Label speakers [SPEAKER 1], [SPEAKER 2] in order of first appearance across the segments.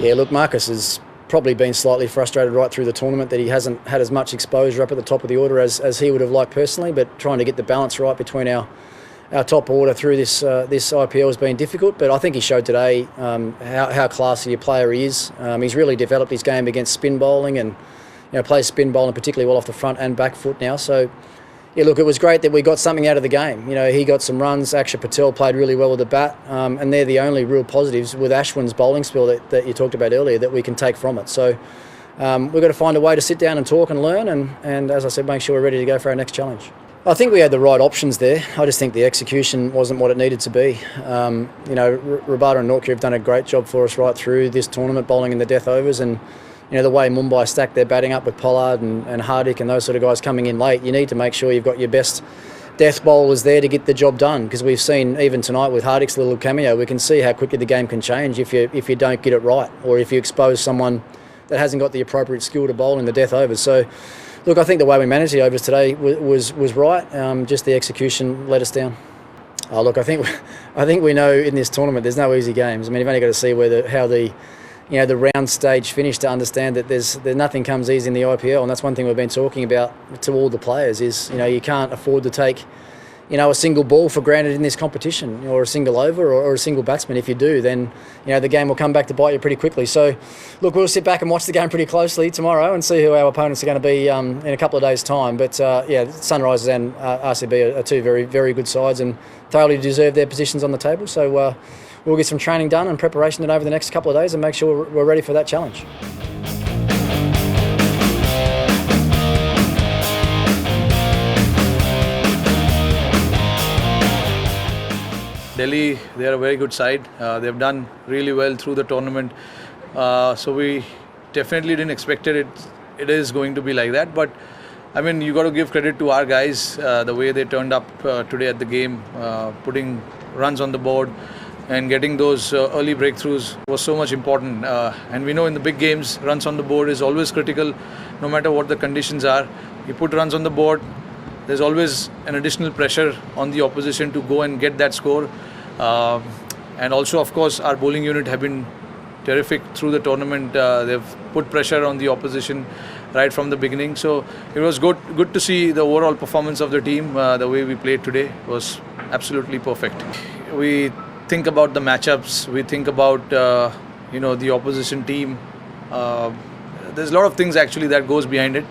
[SPEAKER 1] Yeah, look, Marcus has probably been slightly frustrated right through the tournament that he hasn't had as much exposure up at the top of the order as he would have liked personally, but trying to get the balance right between our top order through this IPL has been difficult. But I think he showed today how classy a player he is. He's really developed his game against spin bowling and plays spin bowling particularly well off the front and back foot now. So yeah, look, it was great that we got something out of the game. He got some runs. Akshay Patel played really well with the bat, and they're the only real positives with Ashwin's bowling spell that you talked about earlier that we can take from it. So we've got to find a way to sit down and talk and learn, and as I said, make sure we're ready to go for our next challenge. I think we had the right options there. I just think the execution wasn't what it needed to be. Rabada and Nortje have done a great job for us right through this tournament, bowling in the death overs, and the way Mumbai stacked their batting up with Pollard and Hardik and those sort of guys coming in late, you need to make sure you've got your best death bowlers there to get the job done, because we've seen even tonight with Hardik's little cameo, we can see how quickly the game can change if you don't get it right, or if you expose someone that hasn't got the appropriate skill to bowl in the death overs. So look, I think the way we managed the overs today was right. Just the execution let us down. Oh, look, I think we know in this tournament there's no easy games. I mean, you've only got to see how the round stage finished to understand that there's nothing comes easy in the IPL, and that's one thing we've been talking about to all the players is you can't afford to take a single ball for granted in this competition, or a single over or a single batsman. If you do, then the game will come back to bite you pretty quickly. So look, we'll sit back and watch the game pretty closely tomorrow and see who our opponents are going to be in a couple of days' time. But Sunrisers and RCB are two very, very good sides and thoroughly deserve their positions on the table. So we'll get some training done and preparation done over the next couple of days and make sure we're ready for that challenge.
[SPEAKER 2] Delhi, they are a very good side. They've done really well through the tournament. So we definitely didn't expect it. It is going to be like that. But I mean, you got to give credit to our guys, the way they turned up today at the game, putting runs on the board and getting those early breakthroughs was so much important. And we know in the big games, runs on the board is always critical, no matter what the conditions are. You put runs on the board, there's always an additional pressure on the opposition to go and get that score. And also, of course, our bowling unit have been terrific through the tournament. They've put pressure on the opposition right from the beginning. So it was good to see the overall performance of the team. The way we played today was absolutely perfect. We think about the matchups. We think about the opposition team. There's a lot of things actually that goes behind it,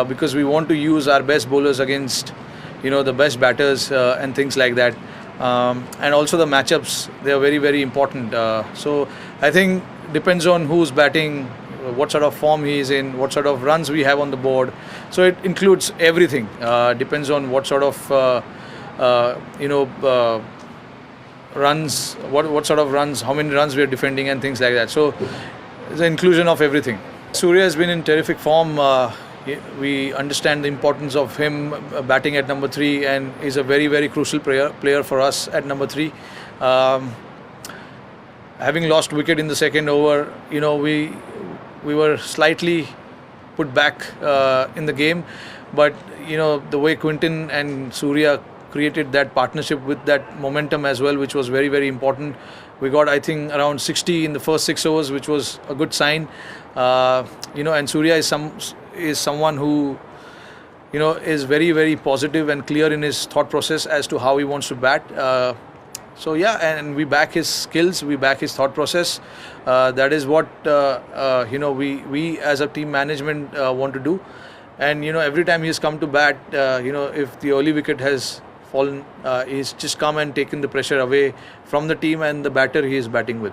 [SPEAKER 2] because we want to use our best bowlers against the best batters and things like that. And also the matchups, they are very, very important. So I think depends on who's batting, what sort of form he is in, what sort of runs we have on the board. So it includes everything. Depends on what sort of runs, what sort of runs, how many runs we are defending and things like that. So it's an inclusion of everything. Surya has been in terrific form. We understand the importance of him batting at number 3, and is a very, very crucial player for us at number 3. Having lost wicket in the second over, we were slightly put back in the game, but the way Quinton and Surya created that partnership with that momentum as well, which was very, very important. We got, I think, around 60 in the first 6 overs, which was a good sign. And Surya is someone who is very, very positive and clear in his thought process as to how he wants to bat. So yeah, and we back his skills, we back his thought process. That is what we as a team management want to do. And every time he's come to bat, if the early wicket has fallen, he's just come and taken the pressure away from the team and the batter he is batting with.